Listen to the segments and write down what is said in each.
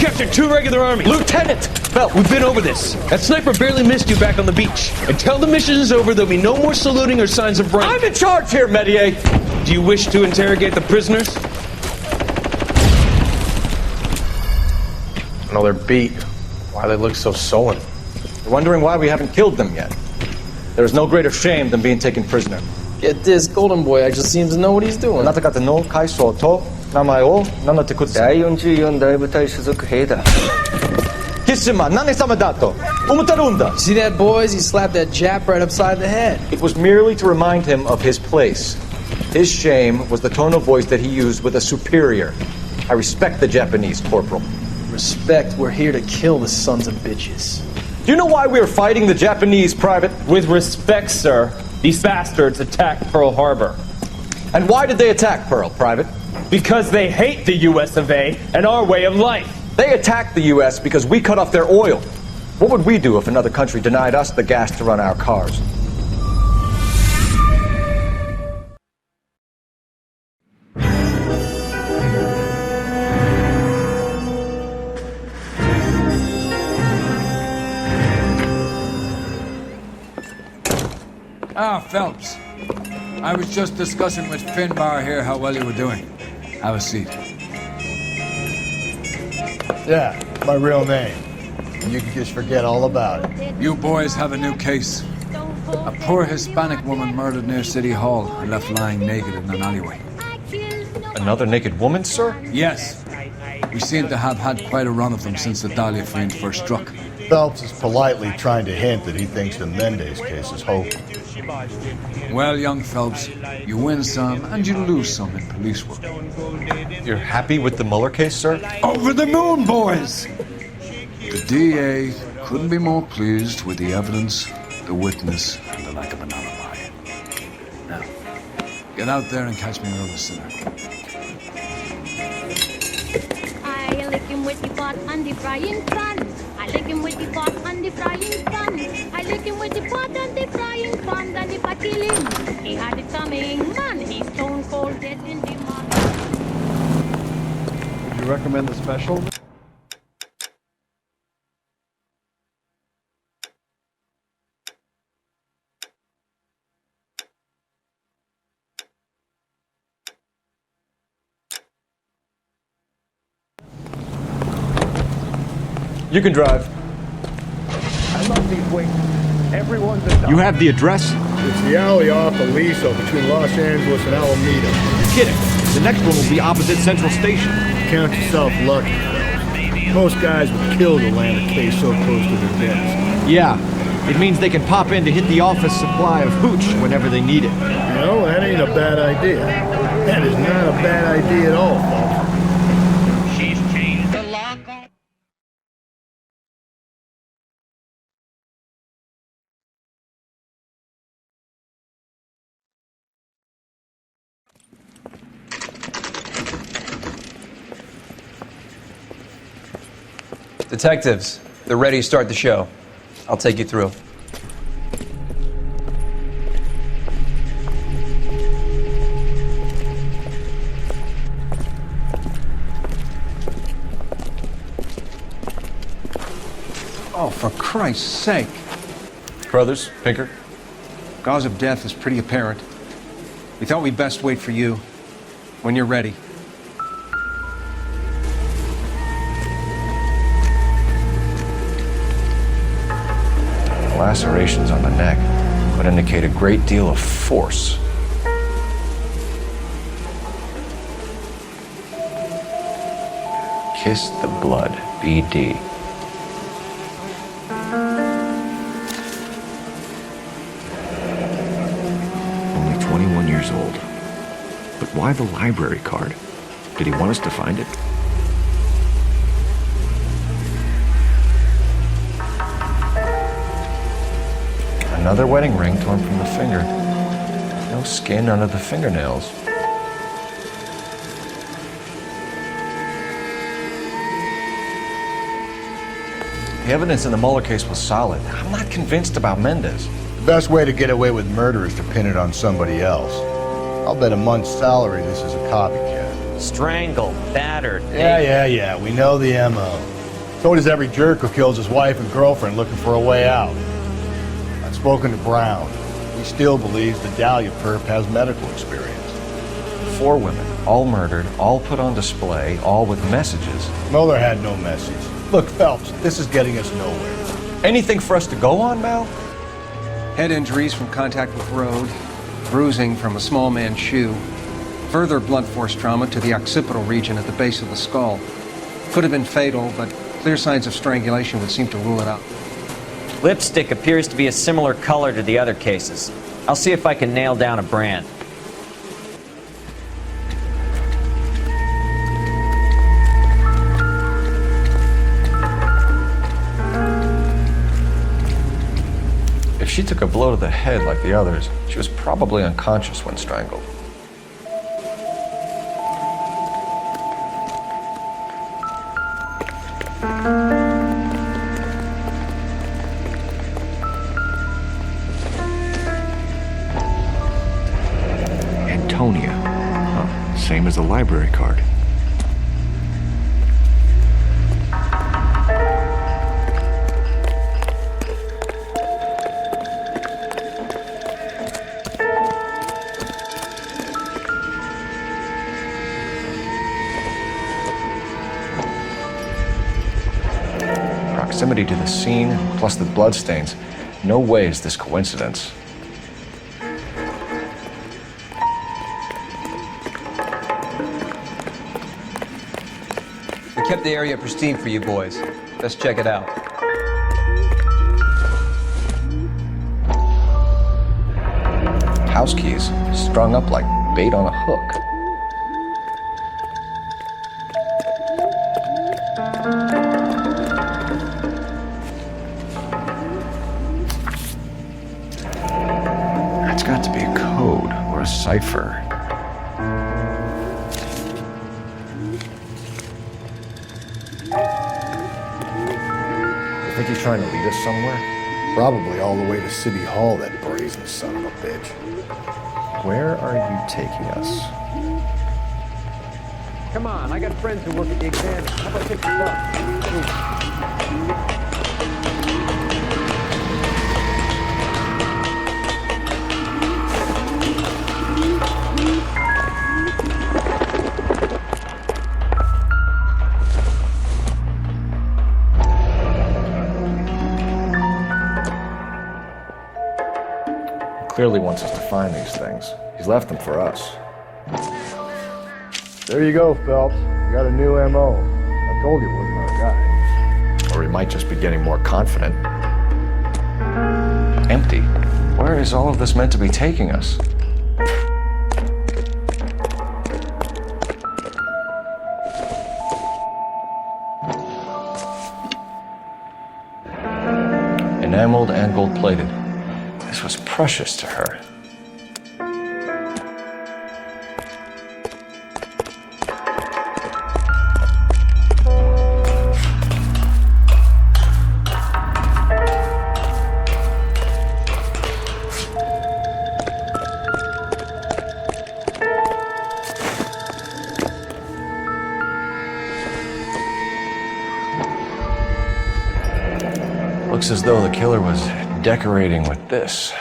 captured 2 regular army. Lieutenant! Phelps, we've been over this. That sniper barely missed you back on the beach. Until the mission is over, there'll be no more saluting or signs of rank. I'm in charge here, Medier! Do you wish to interrogate the prisoners? No, they're beat. Why they look so sullen? You're wondering why we haven't killed them yet. There is no greater shame than being taken prisoner. Get this, Golden Boy actually seems to know what he's doing. あなた方の階層と名前を名乗ってください。第44大部隊所属兵だ。キスマ何様だと思ってるんだ。 See that, boys? He slapped that Jap right upside the head. It was merely to remind him of his place. His shame was the tone of voice that he used with a superior. I respect the Japanese, Corporal. Respect, we're here to kill the sons of bitches. Do you know why we are fighting the Japanese, Private? With respect, sir, these bastards attacked Pearl Harbor. And why did they attack Pearl, Private? Because they hate the US of A and our way of life. They attacked the U.S. because we cut off their oil. What would we do if another country denied us the gas to run our cars? Ah, Phelps. I was just discussing with Finbar here how well you were doing. Have a seat. Yeah, my real name. And you can just forget all about it. You boys have a new case. A poor Hispanic woman murdered near City Hall and left lying naked in an alleyway. Another naked woman, sir? Yes. We seem to have had quite a run of them since the Dahlia fiend first struck. Phelps is politely trying to hint that he thinks the Mendez case is hopeless. Well, young Phelps, you win some and you lose some in police work. You're happy with the Mueller case, sir? Over the moon, boys! The DA couldn't be more pleased with the evidence, the witness, and the lack of an alibi. Now, get out there and catch me another sinner. I lick him with the pot and the frying pan. I lick him with the pot and the frying pan. I lick him with the pot and the frying pan. And if I kill him, he had it coming. Man, he's stone cold dead in the mud. Would you recommend the special? You can drive. I love these wings. Everyone's a You have the address? It's the alley off Aliso between Los Angeles and Alameda. You're kidding. The next one will be opposite Central Station. Count yourself lucky, fellas. Most guys would kill to land a case so close to their desk. Yeah. It means they can pop in to hit the office supply of hooch whenever they need it. You know, that ain't a bad idea. That is not a bad idea at all, folks. Detectives, they're ready to start the show. I'll take you through. Oh, for Christ's sake. Brothers, Pinker. Cause of death is pretty apparent. We thought we'd best wait for you. When you're ready. Lacerations on the neck would indicate a great deal of force. Kiss the blood, BD. Only 21 years old. But why the library card? Did he want us to find it? Another wedding ring torn from the finger. No skin under the fingernails. The evidence in the Mueller case was solid. I'm not convinced about Mendez. The best way to get away with murder is to pin it on somebody else. I'll bet a month's salary this is a copycat. Strangled, battered. Yeah. We know the M.O. So does every jerk who kills his wife and girlfriend looking for a way out. I've spoken to Brown. He still believes the Dahlia perp has medical experience. 4 women, all murdered, all put on display, all with messages. Mueller had no message. Look, Phelps, this is getting us nowhere. Anything for us to go on, Mal? Head injuries from contact with road, bruising from a small man's shoe, further blunt force trauma to the occipital region at the base of the skull. Could have been fatal, but clear signs of strangulation would seem to rule it out. Lipstick appears to be a similar color to the other cases. I'll see if I can nail down a brand. If she took a blow to the head like the others, she was probably unconscious when strangled. Antonia. Huh, same as the library card. Proximity to the scene, plus the bloodstains. No way is this coincidence. We kept the area pristine for you boys. Let's check it out. House keys, strung up like bait on a hook. That's got to be a code or a cipher. You think he's trying to lead us somewhere? Probably all the way to City Hall, that brazen son of a bitch. Where are you taking us? Come on, I got friends who work at the exam. How about take the bus? Clearly wants us to find these things. He's left them for us. There you go, Phelps. You got a new M.O. I told you it wasn't our guy. Or he might just be getting more confident. Empty. Where is all of this meant to be taking us? Enameled and gold-plated. This was precious to her. Looks as though the killer was decorating with this.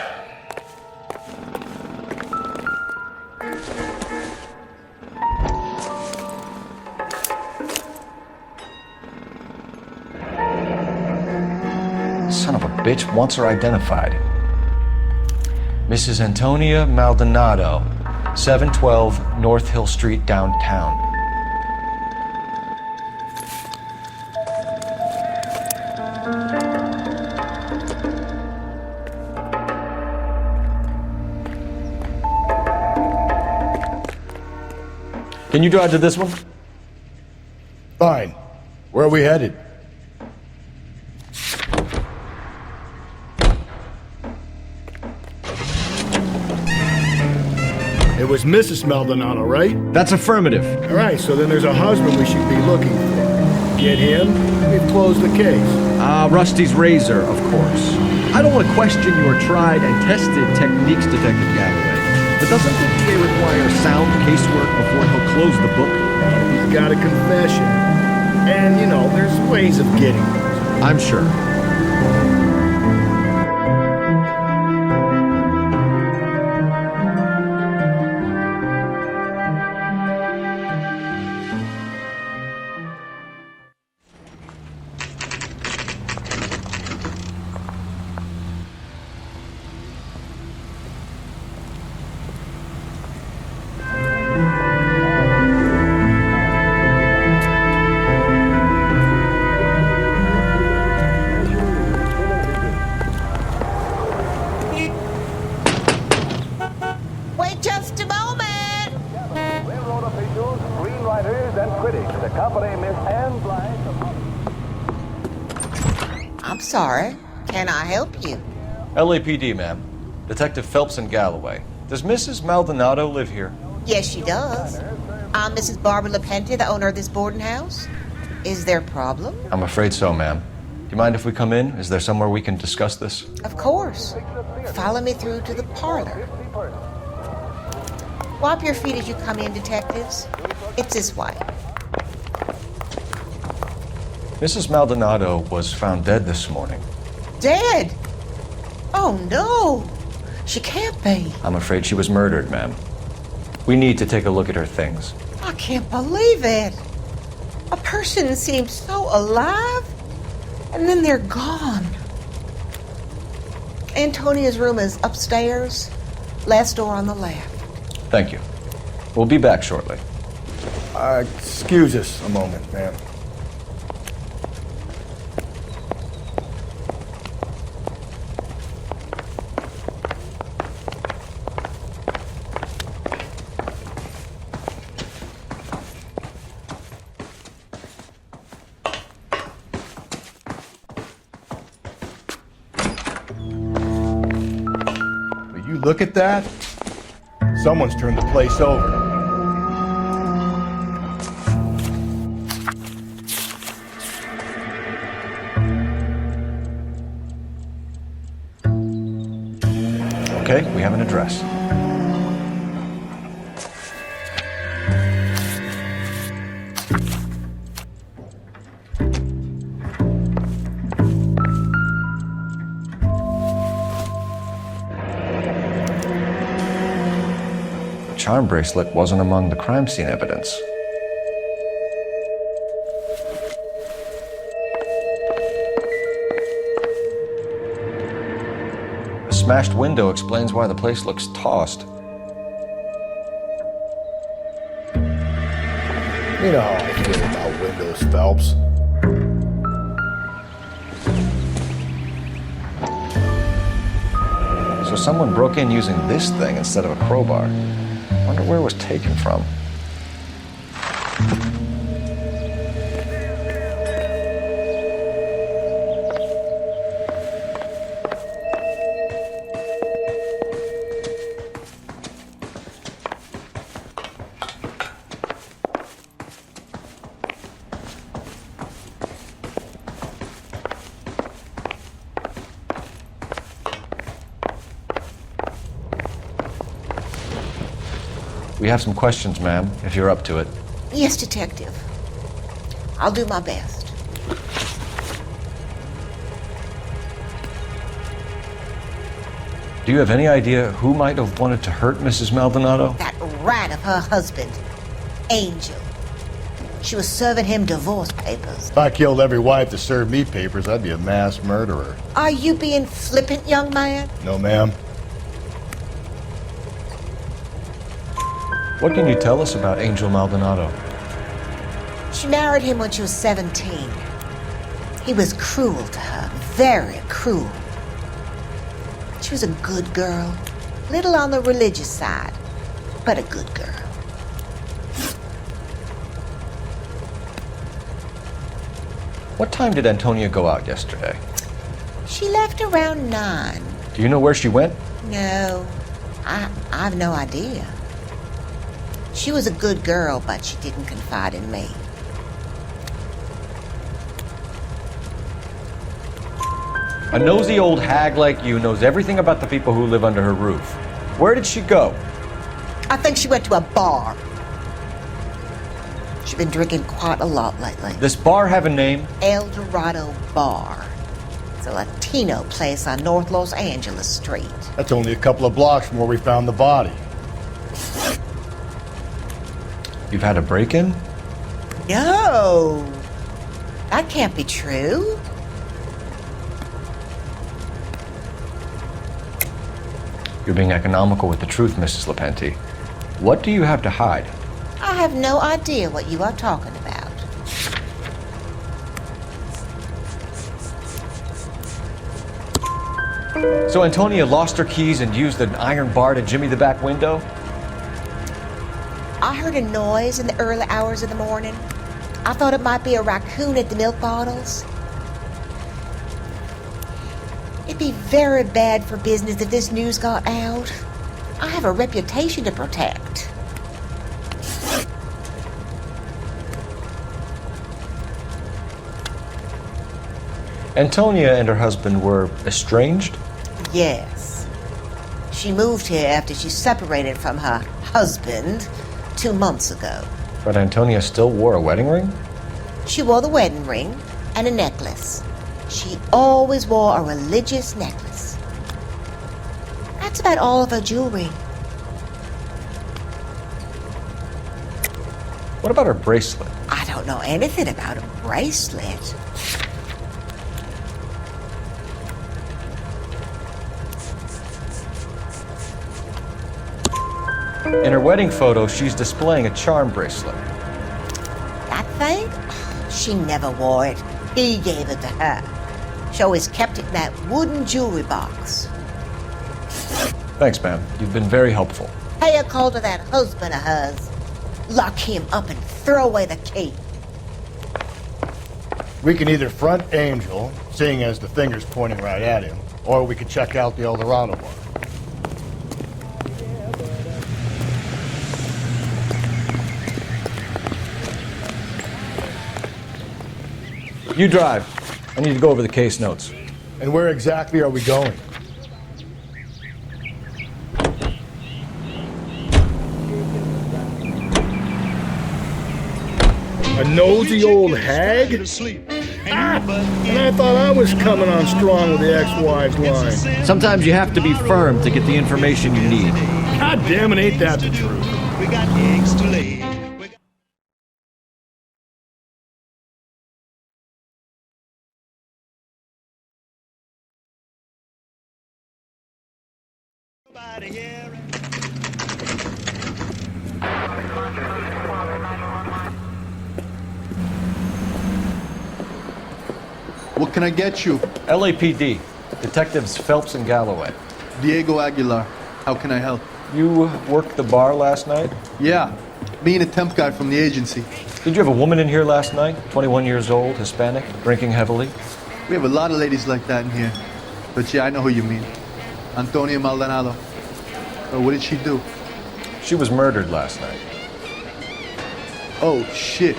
Son of a bitch wants her identified. Mrs. Antonia Maldonado, 712 North Hill Street, downtown. Can you drive to this one? Fine. Where are we headed? It was Mrs. Maldonado, right? That's affirmative. All right, so then there's a husband we should be looking for. Get him, we've closed the case. Rusty's razor, of course. I don't want to question your tried and tested techniques, Detective Galloway. But doesn't the DA require sound casework before he'll close the book? He's got a confession. And, you know, there's ways of getting those. I'm sure. Wait just a moment. Railroad officials, screenwriters, and critics accompany Miss Anne Blythe. I'm sorry. Can I help you? LAPD, ma'am. Detective Phelps and Galloway. Does Mrs. Maldonado live here? Yes, she does. I'm Mrs. Barbara LaPenta, the owner of this boarding house. Is there a problem? I'm afraid so, ma'am. Do you mind if we come in? Is there somewhere we can discuss this? Of course. Follow me through to the parlor. Wipe your feet as you come in, detectives. It's this way. Mrs. Maldonado was found dead this morning. Dead? Oh, no. She can't be. I'm afraid she was murdered, ma'am. We need to take a look at her things. I can't believe it. A person seems so alive, and then they're gone. Antonia's room is upstairs, last door on the left. Thank you. We'll be back shortly. Excuse us a moment, ma'am. Will you look at that? Someone's turned the place over. Okay, we have an address. The charm bracelet wasn't among the crime scene evidence. The smashed window explains why the place looks tossed. You know how I feel about windows, Phelps. So someone broke in using this thing instead of a crowbar. Wonder where it was taken from. We have some questions, ma'am, if you're up to it. Yes, detective. I'll do my best. Do you have any idea who might have wanted to hurt Mrs. Maldonado? That rat of her husband, Angel. She was serving him divorce papers. If I killed every wife to serve me papers, I'd be a mass murderer. Are you being flippant, young man? No, ma'am. What can you tell us about Angel Maldonado? She married him when she was 17. He was cruel to her, very cruel. She was a good girl, little on the religious side, but a good girl. What time did Antonia go out yesterday? She left around 9. Do you know where she went? No, I've no idea. She was a good girl, but she didn't confide in me. A nosy old hag like you knows everything about the people who live under her roof. Where did she go? I think she went to a bar. She's been drinking quite a lot lately. This bar have a name? El Dorado Bar. It's a Latino place on North Los Angeles Street. That's only a couple of blocks from where we found the body. You've had a break-in? No. That can't be true. You're being economical with the truth, Mrs. Lepenti. What do you have to hide? I have no idea what you are talking about. So Antonia lost her keys and used an iron bar to jimmy the back window? I heard a noise in the early hours of the morning. I thought it might be a raccoon at the milk bottles. It'd be very bad for business if this news got out. I have a reputation to protect. Antonia and her husband were estranged? Yes. She moved here after she separated from her husband 2 months ago. But Antonia still wore a wedding ring? She wore the wedding ring and a necklace. She always wore a religious necklace. That's about all of her jewelry. What about her bracelet? I don't know anything about a bracelet. In her wedding photo, she's displaying a charm bracelet. That thing? She never wore it. He gave it to her. She always kept it in that wooden jewelry box. Thanks, ma'am. You've been very helpful. Pay a call to that husband of hers. Lock him up and throw away the key. We can either front Angel, seeing as the finger's pointing right at him, or we could check out the El Dorado one. You drive. I need to go over the case notes. And where exactly are we going? A nosy old hag? And I thought I was coming on strong with the ex-wives line. Sometimes you have to be firm to get the information you need. God damn it, ain't that the truth? We got eggs to lay. What can I get you? LAPD. Detectives Phelps and Galloway. Diego Aguilar. How can I help? You worked the bar last night? Yeah. Me and a temp guy from the agency. Did you have a woman in here last night? 21 years old, Hispanic, drinking heavily? We have a lot of ladies like that in here. But yeah, I know who you mean. Antonia Maldonado. What did she do? She was murdered last night. Oh, shit.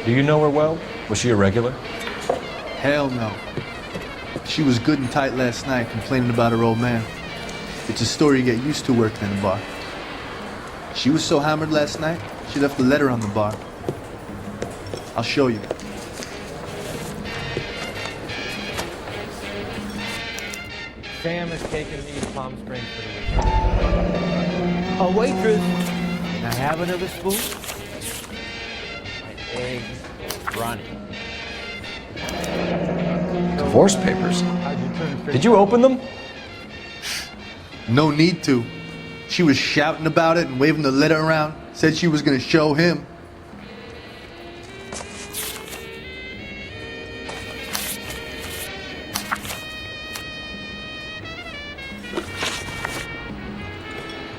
Do you know her well? Was she a regular? Hell no. She was good and tight last night, complaining about her old man. It's a story you get used to working in a bar. She was so hammered last night, she left a letter on the bar. I'll show you. Sam has taken me to Palm Springs for the weekend. A waitress, can I have another spoon? My eggs running. Divorce papers? Did you open them? No need to. She was shouting about it and waving the letter around. Said she was going to show him.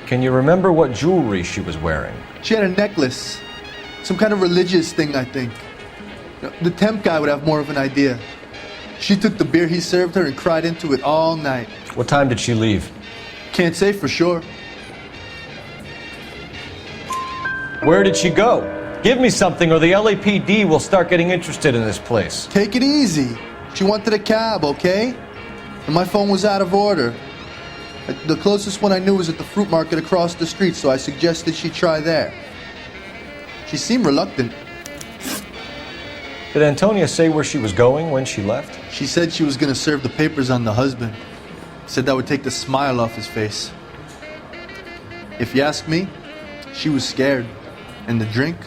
Can you remember what jewelry she was wearing? She had a necklace. Some kind of religious thing, I think. The temp guy would have more of an idea. She took the beer he served her and cried into it all night. What time did she leave? Can't say for sure. Where did she go? Give me something or the LAPD will start getting interested in this place. Take it easy. She wanted a cab, okay? And my phone was out of order. The closest one I knew was at the fruit market across the street, so I suggested she try there. She seemed reluctant. Did Antonia say where she was going when she left? She said she was going to serve the papers on the husband. Said that would take the smile off his face. If you ask me, she was scared, and the drink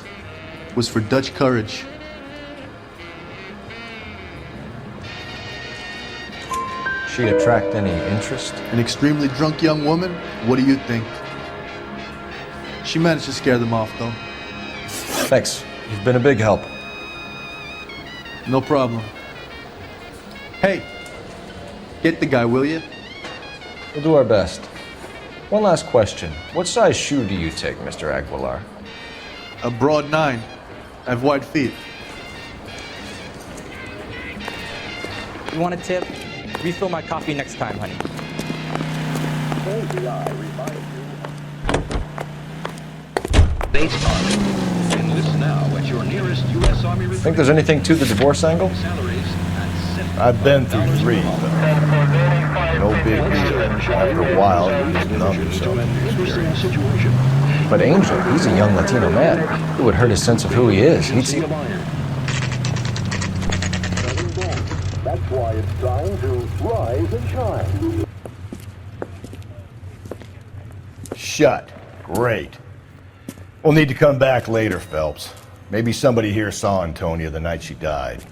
was for Dutch courage. She attract any interest? An extremely drunk young woman? What do you think? She managed to scare them off, though. Thanks. You've been a big help. No problem. Hey, get the guy, will you? We'll do our best. One last question. What size shoe do you take, Mr. Aguilar? A broad 9. I have wide feet. You want a tip? Refill my coffee next time, honey. States Army. Enlist now at your nearest U.S. Army. Think there's anything to the divorce angle? I've been through 3, but no big deal. After a while, you just numb yourself to the experience. But Angel, he's a young Latino man. It would hurt his sense of who he is. He'd see... That's why it's time to rise and shine. Shut. Great. We'll need to come back later, Phelps. Maybe somebody here saw Antonia the night she died.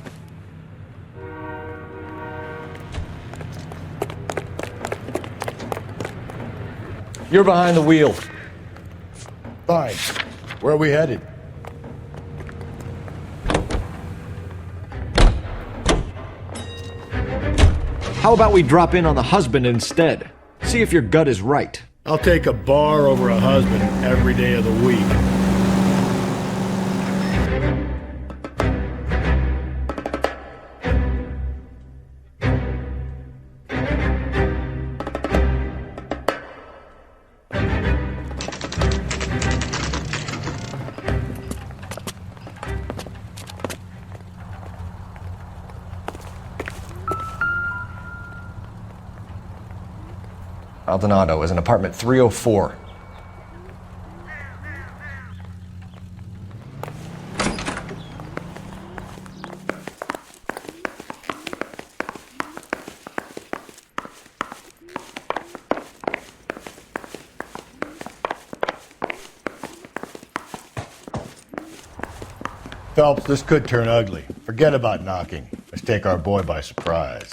You're behind the wheel. Fine. Where are we headed? How about we drop in on the husband instead? See if your gut is right. I'll take a bar over a husband every day of the week. Maldonado is in apartment 304. Phelps, this could turn ugly. Forget about knocking. Let's take our boy by surprise.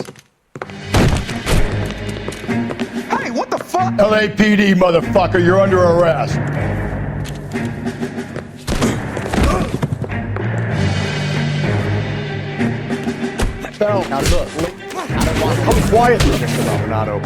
Hey, what the fuck? LAPD, motherfucker, you're under arrest. Phelps, now look, I don't want to come quietly, Mr. Maldonado.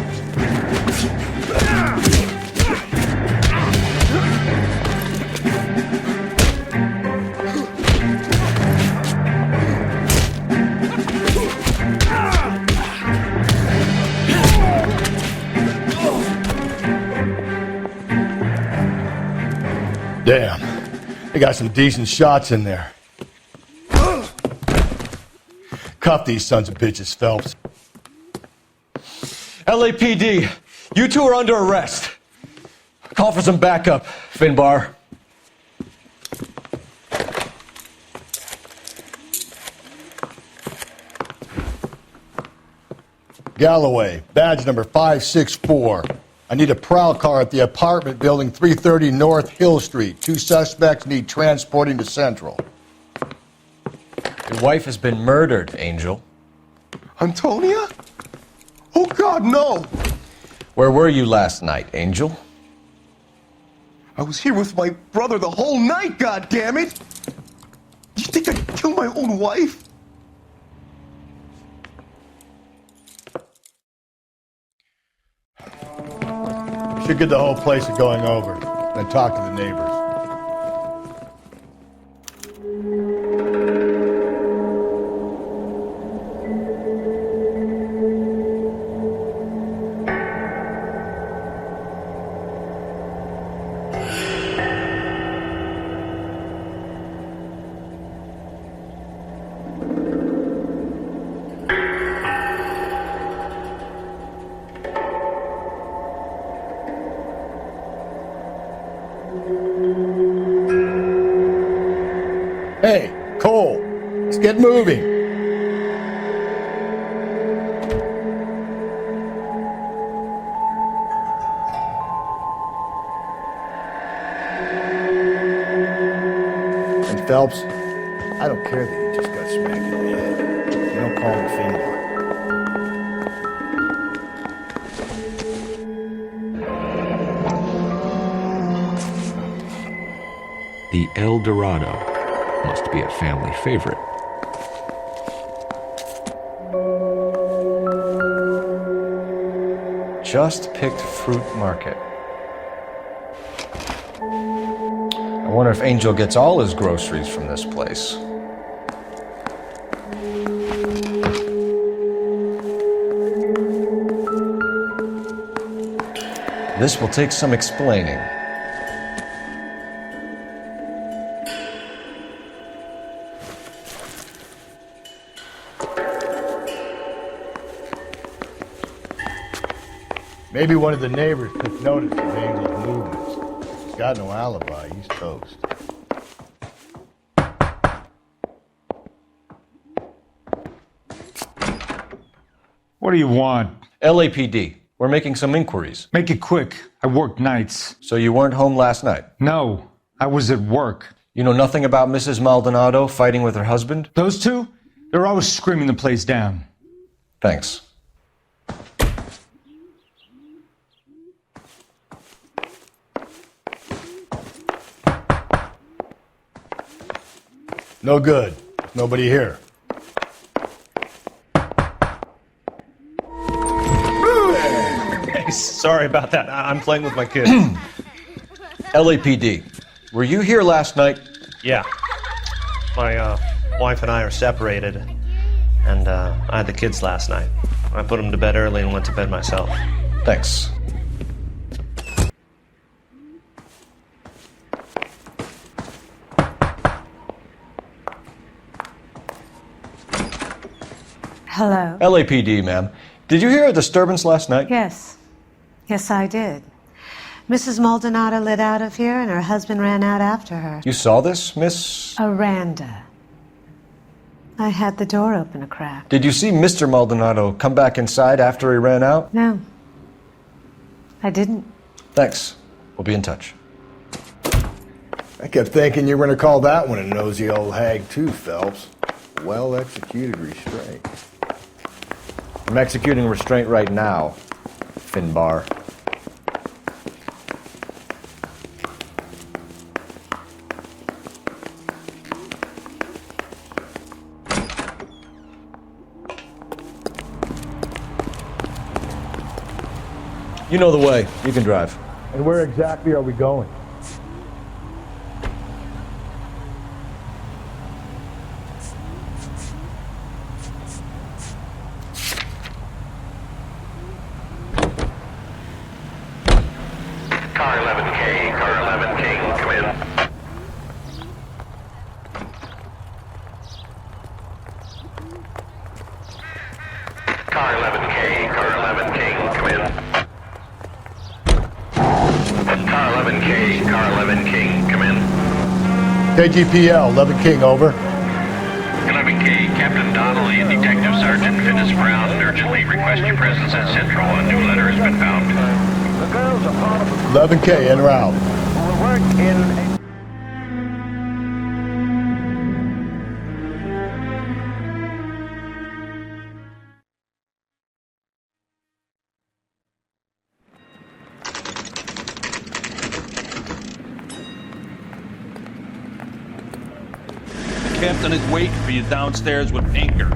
Damn, they got some decent shots in there. Cuff these sons of bitches, Phelps. LAPD, you two are under arrest. Call for some backup, Finbar. Galloway, badge number 564. I need a prowl car at the apartment building 330 North Hill Street. 2 suspects need transporting to Central. Your wife has been murdered, Angel. Antonia? Oh, God, no! Where were you last night, Angel? I was here with my brother the whole night, goddammit! You think I'd kill my own wife? We should get the whole place to going over, then talk to the neighbors. Hey, Cole, let's get moving. And Phelps, I don't care that you just got smacked in the head. You don't call me Finbar. The El Dorado must be a family favorite. Just picked fruit market. I wonder if Angel gets all his groceries from this place. This will take some explaining. Maybe one of the neighbors took notice of Angel's movements. He's got no alibi. He's toast. What do you want? LAPD. We're making some inquiries. Make it quick. I work nights. So you weren't home last night? No, I was at work. You know nothing about Mrs. Maldonado fighting with her husband? Those two? They're always screaming the place down. Thanks. No good. Nobody here. Hey, sorry about that. I'm playing with my kids. LAPD. Were you here last night? Yeah. My wife and I are separated, and I had the kids last night. I put them to bed early and went to bed myself. Thanks. Hello. LAPD, ma'am. Did you hear a disturbance last night? Yes. Yes, I did. Mrs. Maldonado lit out of here, and her husband ran out after her. You saw this, Miss? Aranda. I had the door open a crack. Did you see Mr. Maldonado come back inside after he ran out? No. I didn't. Thanks. We'll be in touch. I kept thinking you were going to call that one a nosy old hag too, Phelps. Well-executed restraint. I'm executing restraint right now, Finbar. You know the way. You can drive. And where exactly are we going? Car 11K, car 11K, come in. Car 11K, car 11K, come in. Car 11K, car 11K, come in. KGPL, 11 King, over. 11K, Captain Donnelly and Detective Sergeant Finis Brown urgently request your presence at Central. A new letter has been found. The girls are part of 11K, en route. will work in The captain is waiting for you downstairs with anchor.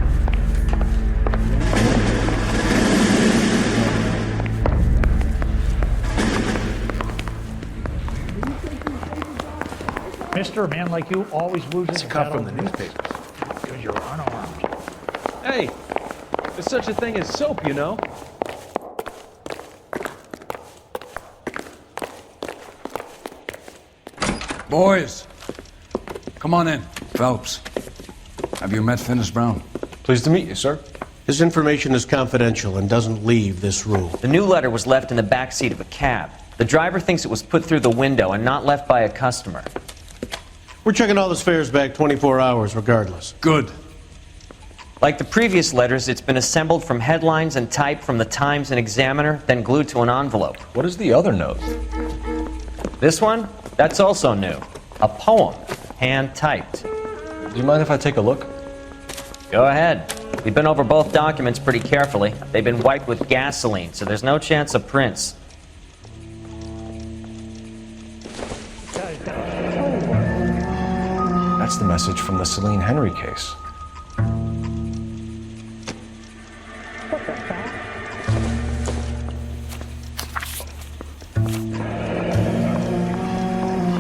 Mister, a man like you always loses. It's a cut from the newspapers. Because you're unarmed. Hey, there's such a thing as soap, you know? Boys, come on in. Phelps, have you met Finis Brown? Pleased to meet you, sir. This information is confidential and doesn't leave this room. The new letter was left in the back seat of a cab. The driver thinks it was put through the window and not left by a customer. We're checking all the fares back 24 hours regardless. Good. Like the previous letters, it's been assembled from headlines and type from the Times and Examiner, then glued to an envelope. What is the other note? This one? That's also new. A poem, hand-typed. Do you mind if I take a look? Go ahead. We've been over both documents pretty carefully. They've been wiped with gasoline, so there's no chance of prints. That's the message from the Celine Henry case.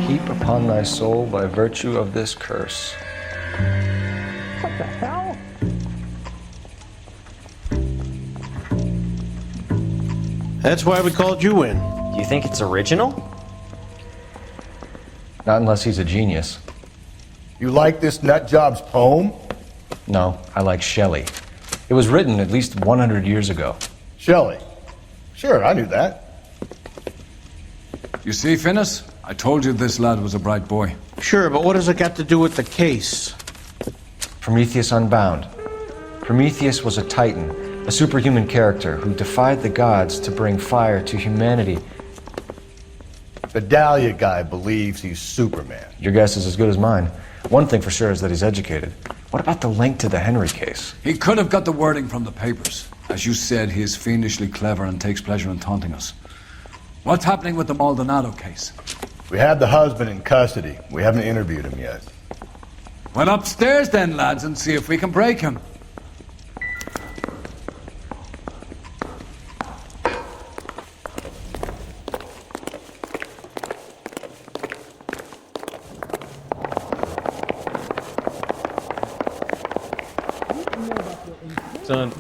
Heap upon thy soul by virtue of this curse. What the hell? That's why we called you in. Do you think it's original? Not unless he's a genius. You like this nutjob's poem? No, I like Shelley. It was written at least 100 years ago. Shelley? Sure, I knew that. You see, Finnis? I told you this lad was a bright boy. Sure, but what has it got to do with the case? Prometheus Unbound. Prometheus was a titan, a superhuman character who defied the gods to bring fire to humanity. The Dahlia guy believes he's Superman. Your guess is as good as mine. One thing for sure is that he's educated. What about the link to the Henry case? He could have got the wording from the papers. As you said, he is fiendishly clever and takes pleasure in taunting us. What's happening with the Maldonado case? We have the husband in custody. We haven't interviewed him yet. Well, upstairs then, lads, and see if we can break him. Son,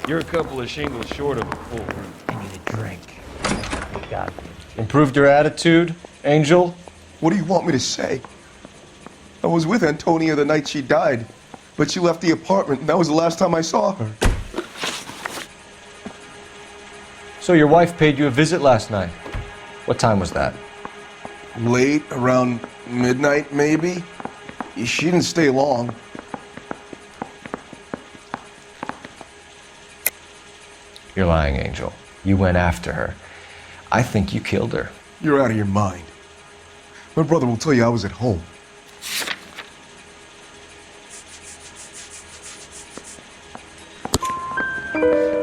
you're a couple of shingles short of a full room. I need a drink. You got me. Improved your attitude, Angel? What do you want me to say? I was with Antonia the night she died, but she left the apartment, and that was the last time I saw her. So your wife paid you a visit last night. What time was that? Late, around midnight, maybe. She didn't stay long. You're lying, Angel. You went after her. I think you killed her. You're out of your mind. My brother will tell you I was at home.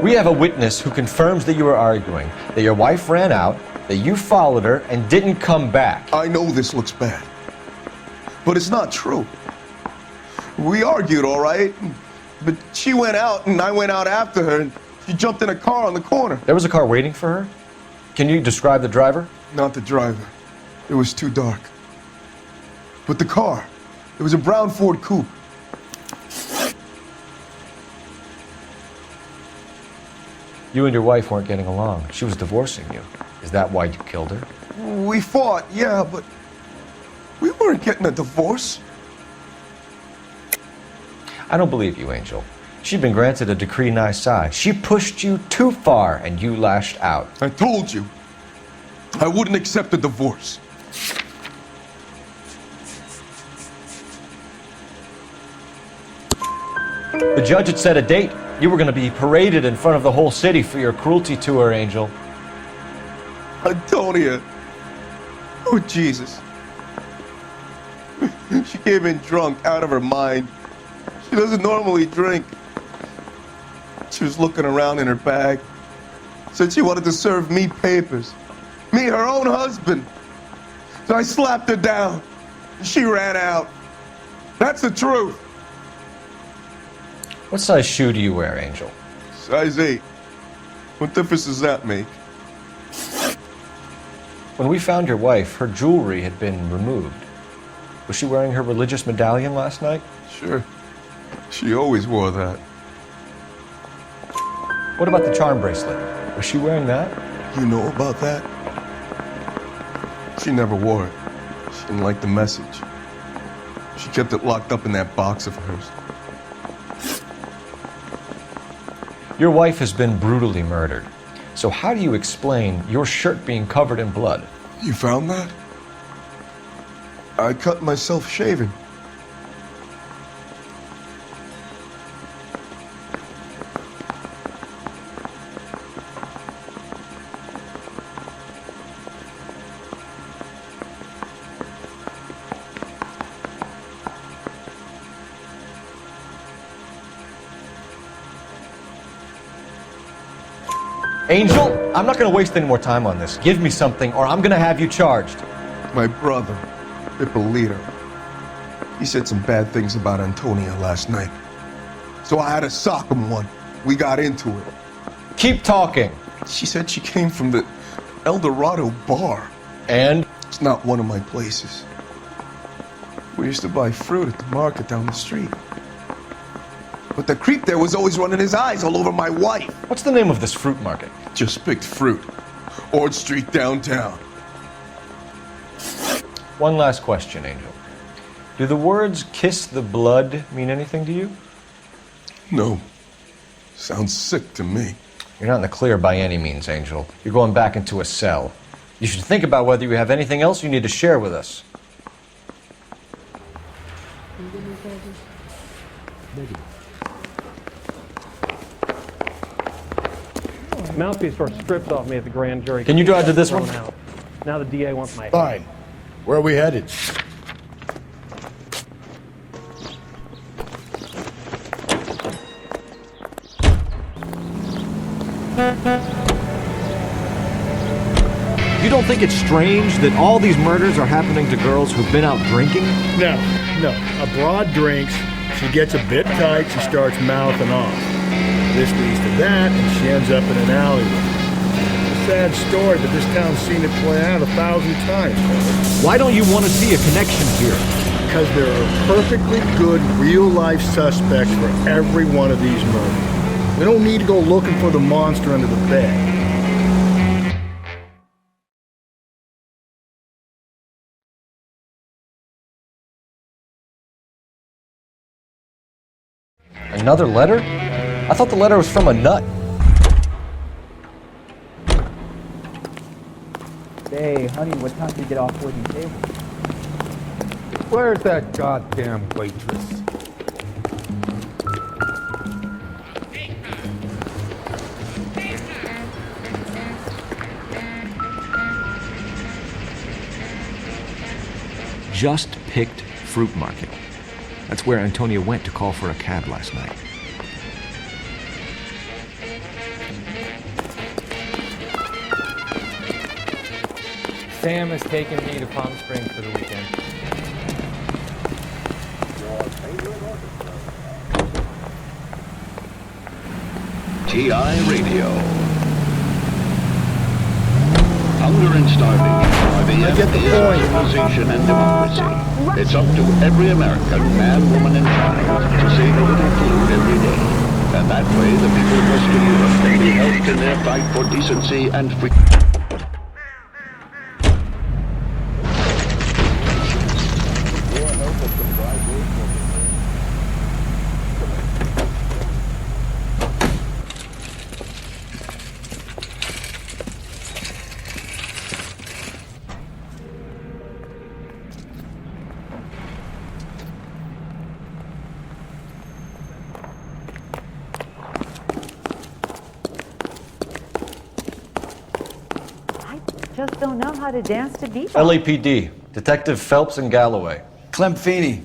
We have a witness who confirms that you were arguing, that your wife ran out, that you followed her, and didn't come back. I know this looks bad, but it's not true. We argued, all right, but she went out and I went out after her, and she jumped in a car on the corner. There was a car waiting for her? Can you describe the driver? Not the driver. It was too dark. But the car, it was a brown Ford coupe. You and your wife weren't getting along. She was divorcing you. Is that why you killed her? We fought, yeah, but we weren't getting a divorce. I don't believe you, Angel. She'd been granted a decree nisi. She pushed you too far, and you lashed out. I told you, I wouldn't accept a divorce. The judge had set a date. You were going to be paraded in front of the whole city for your cruelty to her, Angel. Antonia. Oh, Jesus. She came in drunk, out of her mind. She doesn't normally drink. She was looking around in her bag. Said she wanted to serve me papers. Me, her own husband. So I slapped her down. She ran out. That's the truth. What size shoe do you wear, Angel? Size 8. What difference does that make? When we found your wife, her jewelry had been removed. Was she wearing her religious medallion last night? Sure. She always wore that. What about the charm bracelet? Was she wearing that? You know about that? She never wore it. She didn't like the message. She kept it locked up in that box of hers. Your wife has been brutally murdered. So how do you explain your shirt being covered in blood? You found that? I cut myself shaving. Angel, I'm not going to waste any more time on this. Give me something, or I'm going to have you charged. My brother, Ippolito, he said some bad things about Antonia last night. So I had to sock him one. We got into it. Keep talking. She said she came from the El Dorado bar. And? It's not one of my places. We used to buy fruit at the market down the street. But the creep there was always running his eyes all over my wife. What's the name of this fruit market? Just picked fruit. Ord Street downtown. One last question, Angel. Do the words kiss the blood mean anything to you? No. Sounds sick to me. You're not in the clear by any means, Angel. You're going back into a cell. You should think about whether you have anything else you need to share with us. Mouthpiece were stripped off me at the grand jury. Can you drive to this one? Out. Now the DA wants my head. Fine. Where are we headed? You don't think it's strange that all these murders are happening to girls who've been out drinking? No. A broad drinks, she gets a bit tight, she starts mouthing off. This leads to that, and she ends up in an alleyway. It's a sad story, but this town's seen it play out 1,000 times. Why don't you want to see a connection here? Because there are perfectly good real-life suspects for every one of these murders. We don't need to go looking for the monster under the bed. Another letter? I thought the letter was from a nut. Hey, honey, what time do you get off waiting table? Where's that goddamn waitress? Just picked fruit market. That's where Antonia went to call for a cab last night. Sam has taken me to Palm Springs for the weekend. TI Radio. Hunger and starving are the enemy of civilization and democracy. It's up to every American, man, woman, and child to save a little food every day. And that way, the people of Western Europe may be helped in their fight for decency and freedom. Just don't know how to dance to bebop. LAPD, Detective Phelps and Galloway. Clem Feeney,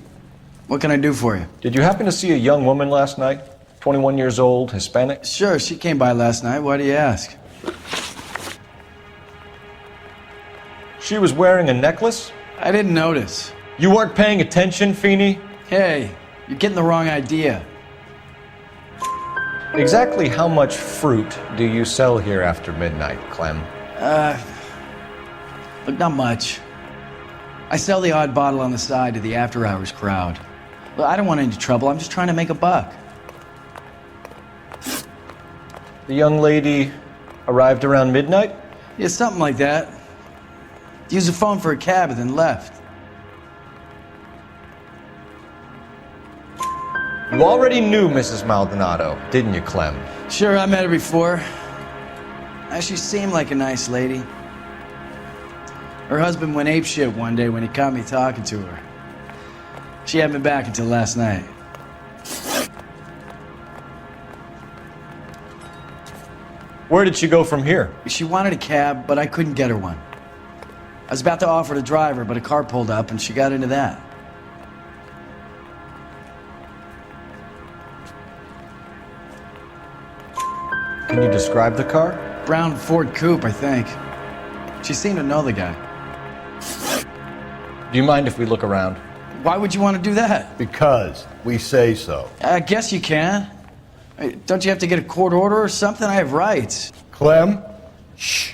what can I do for you? Did you happen to see a young woman last night? 21 years old, Hispanic? Sure, she came by last night. Why do you ask? She was wearing a necklace? I didn't notice. You weren't paying attention, Feeney? Hey, you're getting the wrong idea. Exactly how much fruit do you sell here after midnight, Clem? Look, not much. I sell the odd bottle on the side to the after-hours crowd. Look, I don't want any trouble. I'm just trying to make a buck. The young lady arrived around midnight? Yeah, something like that. Used the phone for a cab and then left. You already knew Mrs. Maldonado, didn't you, Clem? Sure, I met her before. She seemed like a nice lady. Her husband went apeshit one day when he caught me talking to her. She hadn't been back until last night. Where did she go from here? She wanted a cab, but I couldn't get her one. I was about to offer to drive her, but a car pulled up and she got into that. Can you describe the car? Brown Ford Coupe, I think. She seemed to know the guy. Do you mind if we look around? Why would you want to do that? Because we say so. I guess you can. Don't you have to get a court order or something? I have rights. Clem? Shh.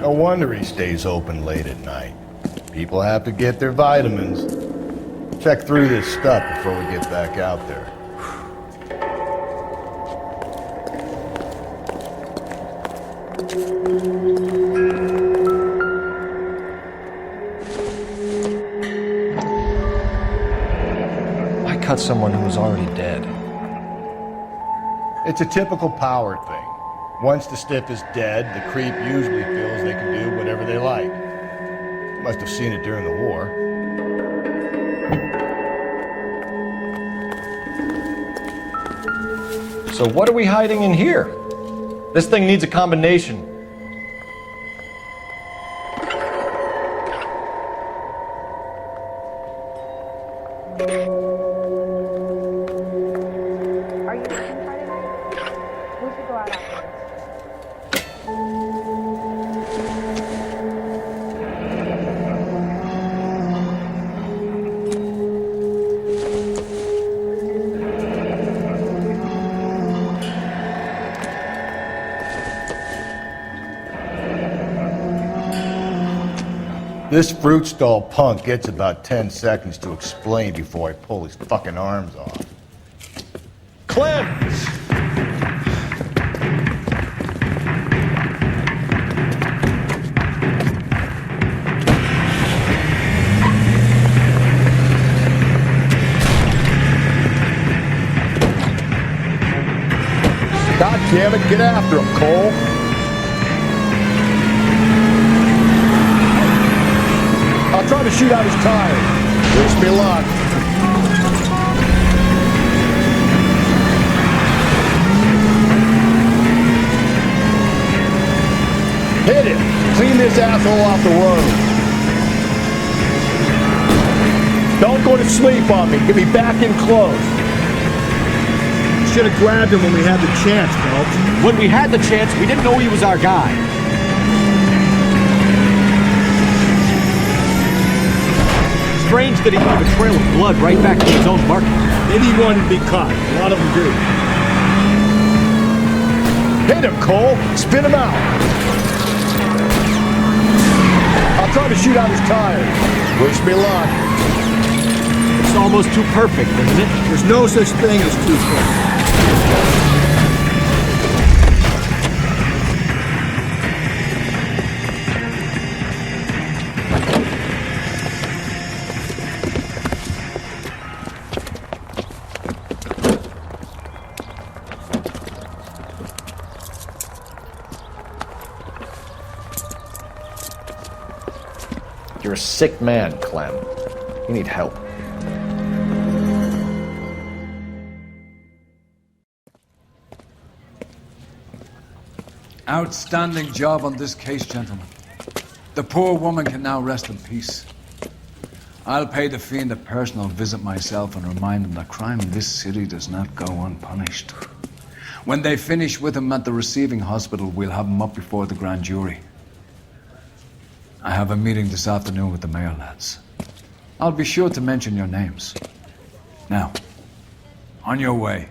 No wonder he stays open late at night. People have to get their vitamins. Check through this stuff before we get back out there. I cut someone who was already dead. It's a typical power thing. Once the stiff is dead, the creep usually feels they can do whatever they like. Must have seen it during the war. So what are we hiding in here? This thing needs a combination. Are you working Friday night? We should go out after This fruit stall punk gets about 10 seconds to explain before I pull his fucking arms off. Clem! God damn it, get after him, Cole! I'll try to shoot out his tire. Wish me luck. Hit him! Clean this asshole off the road. Don't go to sleep on me. Get me back in close. Should have grabbed him when we had the chance, Phelps. When we had the chance, we didn't know he was our guy. Strange that he leave a trail of blood right back to his own market. Maybe he wanted to be caught. A lot of them do. Hit him, Cole. Spin him out. I'll try to shoot out his tire. Wish me luck. It's almost too perfect, isn't it? There's no such thing as too perfect. You're a sick man, Clem. You need help. Outstanding job on this case, gentlemen. The poor woman can now rest in peace. I'll pay the fiend a personal visit myself and remind him that crime in this city does not go unpunished. When they finish with him at the receiving hospital, we'll have him up before the grand jury. I have a meeting this afternoon with the mayor lads. I'll be sure to mention your names. Now, on your way.